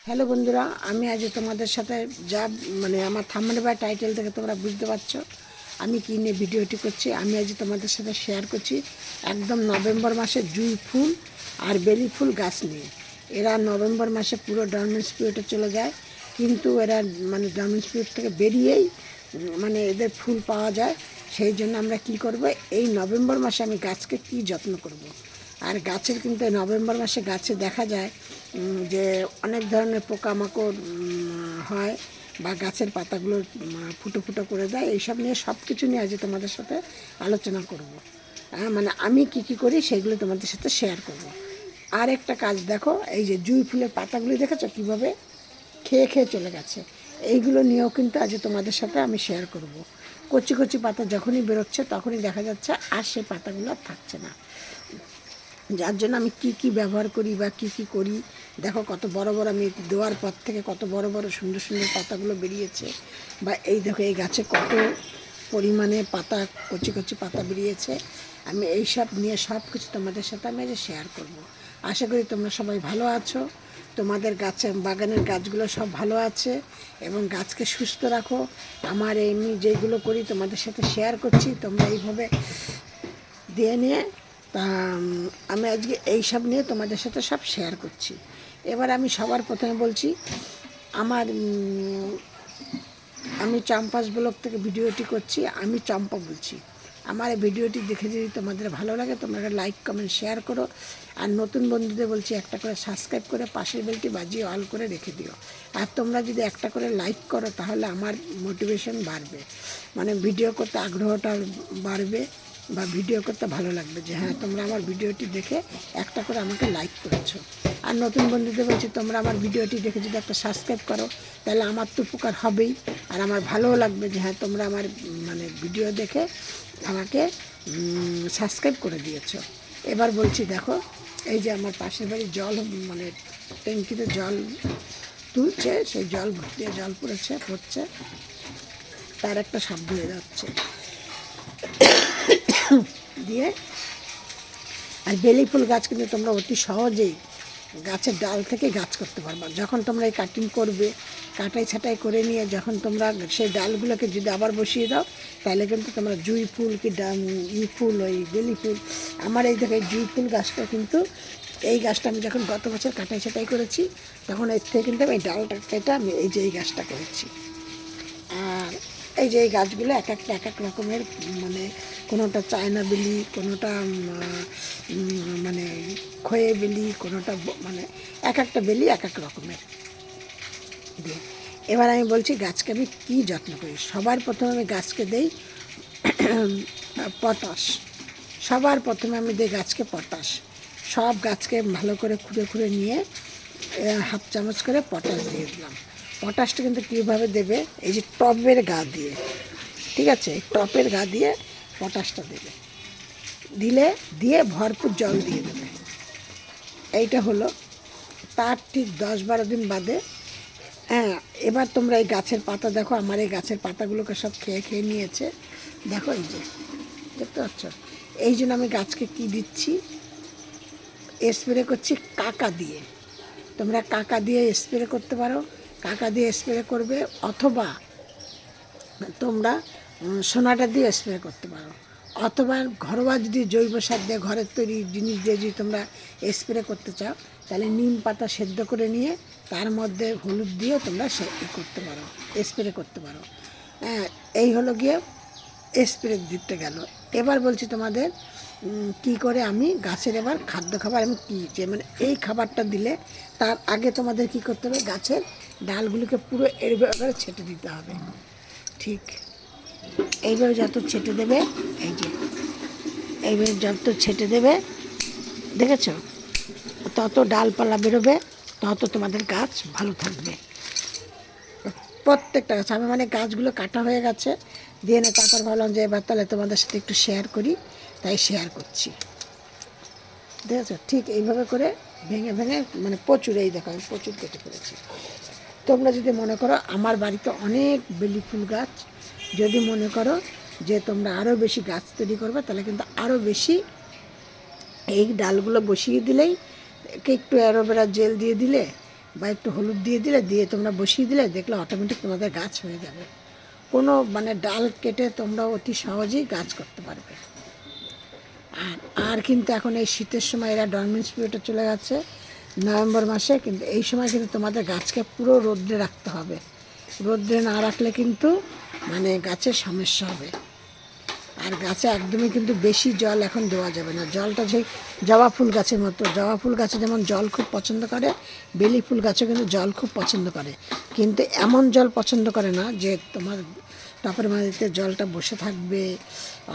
Hello বন্ধুরা, আমি আজ তোমাদের সাথে যা আমার থাম্বনেল বা টাইটেল থেকে তোমরা বুঝতে পারছো আমি কী নিয়ে ভিডিওটি করছি। আমি আজ তোমাদের সাথে শেয়ার করছি একদম নভেম্বর মাসে জুঁই ফুল আর বেলি ফুল গাছ নিয়ে। এরা নভেম্বর মাসে পুরো ডরমেন্ট পিরিয়ডে চলে যায়, কিন্তু এরা ডরমেন্ট পিরিয়ড থেকে বেরিয়েই এদের ফুল পাওয়া যায়। সেই জন্য আমরা কি করব, এই নভেম্বর মাসে আমি গাছকে কি যত্ন করব। আর গাছের কিন্তু নভেম্বর মাসে গাছে দেখা যায় যে অনেক ধরনের পোকামাকড় হয় বা গাছের পাতাগুলো ফুটো ফুটো করে দেয়। এইসব নিয়ে সব কিছু নিয়ে আজ তোমাদের সাথে আলোচনা করব। আমি কি করি সেগুলো তোমাদের সাথে শেয়ার করব। আর একটা কাজ দেখো, এই যে জুঁই ফুলের পাতাগুলো দেখেছো কীভাবে খেয়ে খেয়ে চলে গেছে। এইগুলো নিয়েও কিন্তু আজ তোমাদের সাথে আমি শেয়ার করব। কচি কচি পাতা যখনই বেরোচ্ছে তখনই দেখা যাচ্ছে আর সে পাতাগুলো আর থাকছে না। যার জন্য আমি কি ব্যবহার করি বা কি করি দেখো, কত বড় বড় আমি দেওয়ার পর থেকে কত বড় বড় সুন্দর সুন্দর পাতাগুলো বেরিয়েছে। বা এই দেখো এই গাছে কত পরিমাণে পাতা, কচি কচি পাতা বেরিয়েছে। আমি এই সব নিয়ে সব কিছু তোমাদের সাথে আমি শেয়ার করব। আশা করি তোমরা সবাই ভালো আছো, তোমাদের গাছে বাগানের গাছগুলো সব ভালো আছে এবং গাছকে সুস্থ রাখো। আমার এমনি যেগুলো করি তোমাদের সাথে শেয়ার করছি, তোমরা এইভাবে দিয়ে নিয়ে তা আমি আজকে এই সব নিয়ে তোমাদের সাথে সব শেয়ার করছি। এবার আমি সবার প্রথমে বলছি, আমি চাম্পাস ব্লগ থেকে ভিডিওটি করছি। আমি চম্পা বলছি। আমার এই ভিডিওটি দেখে যদি তোমাদের ভালো লাগে তোমরা লাইক কমেন্ট শেয়ার করো। আর নতুন বন্ধুদের বলছি একটা করে সাবস্ক্রাইব করে পাশের বেলটি বাজিয়ে অল করে রেখে দিও। আর তোমরা যদি একটা করে লাইক করো তাহলে আমার মোটিভেশন বাড়বে, ভিডিও করতে আগ্রহটা বাড়বে বা ভিডিও করতে ভালো লাগবে যে হ্যাঁ তোমরা আমার ভিডিওটি দেখে একটা করে আমাকে লাইক করেছো। আর নতুন বন্ধুদের বলছি তোমরা আমার ভিডিওটি দেখে যদি একটা সাবস্ক্রাইব করো তাহলে আমার তো উপকার হবেই, আর আমার ভালোও লাগবে যে হ্যাঁ তোমরা আমার ভিডিও দেখে আমাকে সাবস্ক্রাইব করে দিয়েছো। এবার বলছি দেখো, এই যে আমার পাশের বাড়ি জল ট্যাঙ্কিতে জল তুলছে, সেই জল দিয়ে জল পড়ছে, তার একটা শব্দ হয়ে যাচ্ছে দিয়ে। আর বেলি ফুল গাছ কিন্তু তোমরা অতি সহজেই গাছের ডাল থেকে গাছ করতে পারবা। যখন তোমরা এই কাটিং করবে, কাটাই ছাটাই করে নিয়ে যখন তোমরা সেই ডালগুলোকে যদি আবার বসিয়ে দাও তাহলে কিন্তু তোমরা জুঁই ফুল কি ফুল, ওই বেলি ফুল। আমার এই দেখো এই জুঁই ফুল গাছটা কিন্তু, এই গাছটা আমি যখন গত বছর কাটাই ছাটাই করেছি তখন এর থেকে কিন্তু আমি ডালটা কেটে আমি এই যে এই গাছটা করেছি। আর এই যে এই গাছগুলো এক এক রকমের, কোনোটা চায়না বেলি, কোনোটা খয়ে বেলি, কোনোটা এক একটা বেলি এক এক রকমের দিয়ে। এবার আমি বলছি গাছকে আমি কী যত্ন করি। সবার প্রথমে আমি গাছকে দেই পটাশ। সবার প্রথমে আমি দিই গাছকে পটাশ। সব গাছকে ভালো করে খুঁড়ে নিয়ে হাফ চামচ করে পটাশ দিয়ে দিলাম। পটাশটা কিন্তু কীভাবে দেবে, এই যে টবের গা দিয়ে, ঠিক আছে, টপের গা দিয়ে পটাশটা দেবে, দিয়ে ভরপুর জল দিয়ে দেবে। এইটা হলো। তার ঠিক 10-12 দিন বাদে এবার তোমরা এই গাছের পাতা দেখো, আমার এই গাছের পাতাগুলোকে সব খেয়ে নিয়েছে। দেখো এই যে দেখতে পাচ্ছ, এই জন্য আমি গাছকে কি দিচ্ছি, স্প্রে করছি কাকা দিয়ে। তোমরা কাকা দিয়ে স্প্রে করতে পারো, কাকা দিয়ে স্প্রে করবে, অথবা তোমরা সোনাটা দিয়ে স্প্রে করতে পারো, অথবা ঘরোয়া যদি জৈব সার দিয়ে ঘরের তৈরি জিনিস দিয়ে যদি তোমরা স্প্রে করতে চাও তাহলে নিম পাতা সেদ্ধ করে নিয়ে তার মধ্যে হলুদ দিয়েও তোমরা করতে পারো, স্প্রে করতে পারো। এই হলো গিয়ে স্প্রে দিতে গেল। এবার বলছি তোমাদের কি করে আমি গাছের এবার খাদ্য খাবার আমি কী যে এই খাবারটা দিলে তার আগে তোমাদের কি করতে হবে, গাছের ডালগুলোকে পুরো এইভাবে ছেটে দিতে হবে। ঠিক এইভাবে যত ছেটে দেবে, এই যে এইভাবে যত ছেটে দেবে দেখেছ, তত ডালপালা বেরোবে, তত তোমাদের গাছ ভালো থাকবে। প্রত্যেকটা গাছ আমি গাছগুলো কাটা হয়ে গেছে দিয়ে না, তারপর ভাবলাম যে এবার তাহলে তোমাদের সাথে একটু শেয়ার করি, তাই শেয়ার করছি। দেখেছো ঠিক এইভাবে করে ভেঙে প্রচুর, এই দেখো আমি প্রচুর কেটে ফেলেছি। তোমরা যদি মনে করো আমার বাড়িতে অনেক বেলি ফুল গাছ, যদি মনে করো যে তোমরা আরও বেশি গাছ তৈরি করবে তাহলে কিন্তু আরও বেশি এই ডালগুলো বসিয়ে দিলেই একটু অ্যালোভেরা জেল দিয়ে দিলে বা একটু হলুদ দিয়ে দিলে, দিয়ে তোমরা বসিয়ে দিলে, দেখলে অটোমেটিক তোমাদের গাছ হয়ে যাবে। কোনো মানে ডাল কেটে তোমরা অতি সহজেই গাছ করতে পারবে। আর আর কিন্তু এখন এই শীতের সময় এরা ডরমেন্স পিরিয়ডে চলে গেছে নভেম্বর মাসে, কিন্তু এই সময় কিন্তু তোমাদের গাছকে পুরো রোদ্রে রাখতে হবে। রোদ্রে না রাখলে কিন্তু মানে গাছের সমস্যা হবে। আর গাছে একদমই কিন্তু বেশি জল এখন দেওয়া যাবে না। জলটা সেই জবা ফুল গাছের মতো, জবা ফুল গাছে যেমন জল খুব পছন্দ করে, বেলি ফুল গাছও কিন্তু জল খুব পছন্দ করে, কিন্তু এমন জল পছন্দ করে না যে তোমার টপের মাটিতে জলটা বসে থাকবে,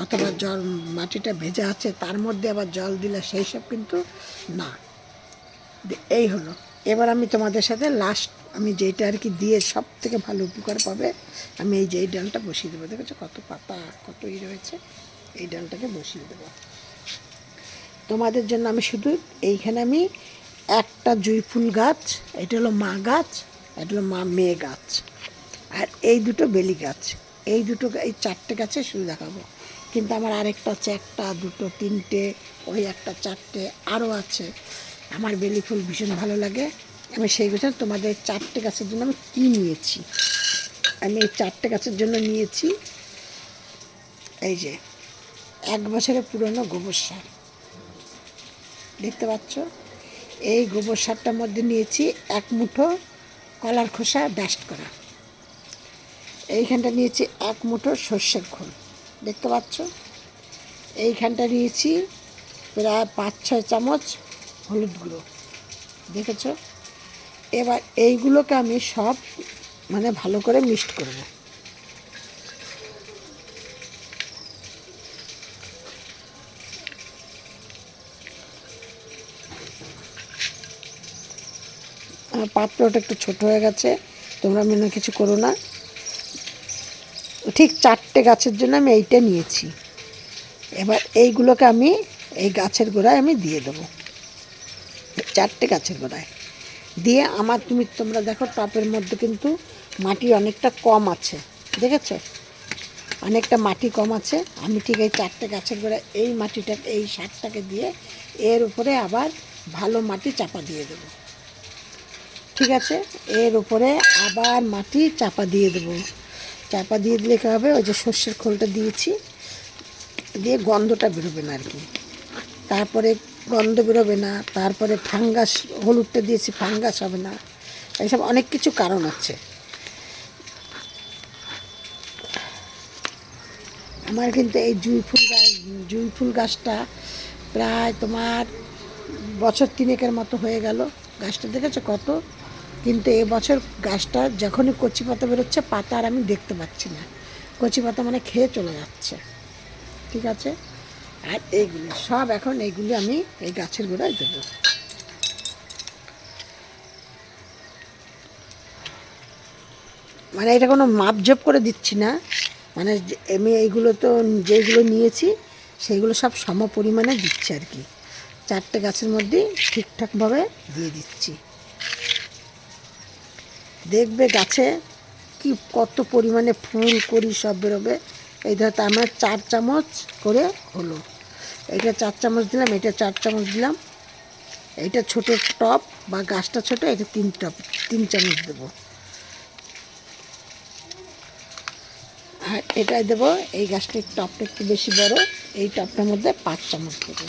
অথবা জল মাটিটা ভেজা আছে তার মধ্যে আবার জল দিলে সেই সব কিন্তু না। এই হলো। এবার আমি তোমাদের সাথে লাস্ট আমি যেইটা আর কি দিয়ে সব থেকে ভালো উপকার পাবে, আমি এই যে এই ডালটা বসিয়ে দেবো। দেখেছো কত পাতা, কত রয়েছে, এই ডালটাকে বসিয়ে দেবো তোমাদের জন্য। আমি শুধু এইখানে আমি একটা জুঁই ফুল গাছ, এটা হলো মা গাছ, এটা হলো মা মেয়ে গাছ, আর এই দুটো বেলি গাছ, এই দুটো এই চারটে গাছে শুধু দেখাবো। কিন্তু আমার আরেকটা আছে, একটা দুটো তিনটে, ওই একটা চারটে আরও আছে। আমার বেলি ফুল ভীষণ ভালো লাগে। আমি সেই বছর তোমাদের চারটে গাছের জন্য আমি কী নিয়েছি, আমি এই চারটে গাছের জন্য নিয়েছি এই যে 1 বছরের পুরনো গোবর সার, দেখতে পাচ্ছ। এই গোবর সারটার মধ্যে নিয়েছি 1 মুঠো কলার খোসা ডাস্ট করা, এইখানটা নিয়েছি 1 মুঠো সর্ষের খোল, দেখতে পাচ্ছ। এইখানটা নিয়েছি প্রায় 5-6 চামচ হলুদ গুঁড়ো, দেখেছ। এবার এইগুলোকে আমি সব মানে ভালো করে মিক্সড করব। আমার পাত্রটা একটু ছোট হয়ে গেছে, তোমরা মনে কিছু করো না। ঠিক 4টে গাছের জন্য আমি এইটা নিয়েছি। এবার এইগুলোকে আমি এই গাছের গোড়ায় আমি দিয়ে দেবো, 4টে গাছের গোড়ায় দিয়ে আমার তোমরা দেখো টপের মধ্যে কিন্তু মাটি অনেকটা কম আছে, দেখেছো, অনেকটা মাটি কম আছে। আমি ঠিক এই 4টে গাছের গোড়ায় এই মাটিটা, এই সারটাকে দিয়ে এর উপরে আবার ভালো মাটি চাপা দিয়ে দেবো, ঠিক আছে। এর উপরে আবার মাটি চাপা দিয়ে দেবো। চাপা দিয়ে দিলে কী হবে, ওই যে সর্ষের খোলটা দিয়েছি, দিয়ে গন্ধটা বেরোবে না আর কি। তারপরে গন্ধ বেরোবে না, তারপরে ফাঙ্গাস, হলুদটা দিয়েছি ফাঙ্গাস হবে না, এইসব অনেক কিছু কারণ আছে। আমার কিন্তু এই জুঁই ফুল গাছটা প্রায় তোমার বছর 3-এর মতো হয়ে গেল। গাছটা দেখেছো কত, কিন্তু এবছর গাছটা যখনই কচি পাতা বেরোচ্ছে, পাতা আর আমি দেখতে পাচ্ছি না, কচি পাতা মানে খেয়ে চলে যাচ্ছে, ঠিক আছে। আর এইগুলি সব এখন এইগুলি আমি এই গাছের গোড়ায় দেবো। মানে এটা কোনো মাপঝোপ করে দিচ্ছি না, মানে আমি এইগুলো তো যেইগুলো নিয়েছি সেইগুলো সব সম পরিমাণে দিচ্ছি আর কি, 4টে গাছের মধ্যেই ঠিকঠাকভাবে দিয়ে দিচ্ছি। দেখবে গাছে কি কত পরিমাণে ফুল করি সব বেরোবে। এই ধরো আমার 4 চামচ করে হলো, এইটা 4 চামচ দিলাম, এটা 4 চামচ দিলাম, এইটা ছোটো টপ বা গাছটা ছোটো, এটা 3 চামচ দেবো। আর এটাই দেবো, এই গাছটার টপটা একটু বেশি বড়, এই টপটার মধ্যে 5 চামচ দেবো।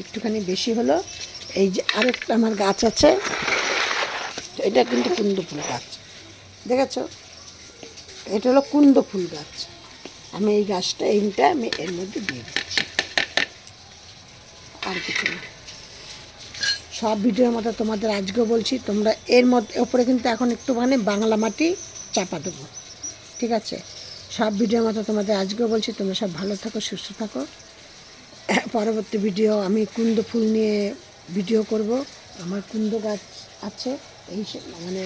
একটুখানি বেশি হলো। এই যে আরেকটা আমার গাছ আছে, এটা কিন্তু কুন্দ ফুল গাছ, দেখেছো, এটা হলো কুন্দ ফুল গাছ। আমি এই গাছটা এইটা আমি এর মধ্যে দিয়ে দিচ্ছি, আর কিছু না। সব ভিডিওর মতো তোমাদের আজকেও বলছি, তোমরা এর মধ্যে ওপরে কিন্তু এখন একটুখানি বাংলা মাটি চাপা দেবো, ঠিক আছে। সব ভিডিওর মতো তোমাদের আজকেও বলছি, তোমরা সব ভালো থাকো, সুস্থ থাকো। পরবর্তী ভিডিও আমি কুন্দ ফুল নিয়ে ভিডিও করব। আমার কুন্দ গাছ আছে, এই মানে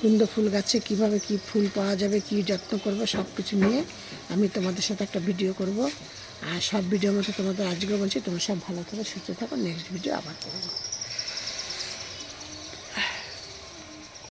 কুন্দ ফুল গাছে কীভাবে কী ফুল পাওয়া যাবে, কী যত্ন করব, সব কিছু নিয়ে আমি তোমাদের সাথে একটা ভিডিও করব। আর সব ভিডিওর মতো তোমাদের আজকেও বলছি, তোমরা সব ভালো থাকো, সুস্থ থাকো। নেক্সট ভিডিও আবার করবো।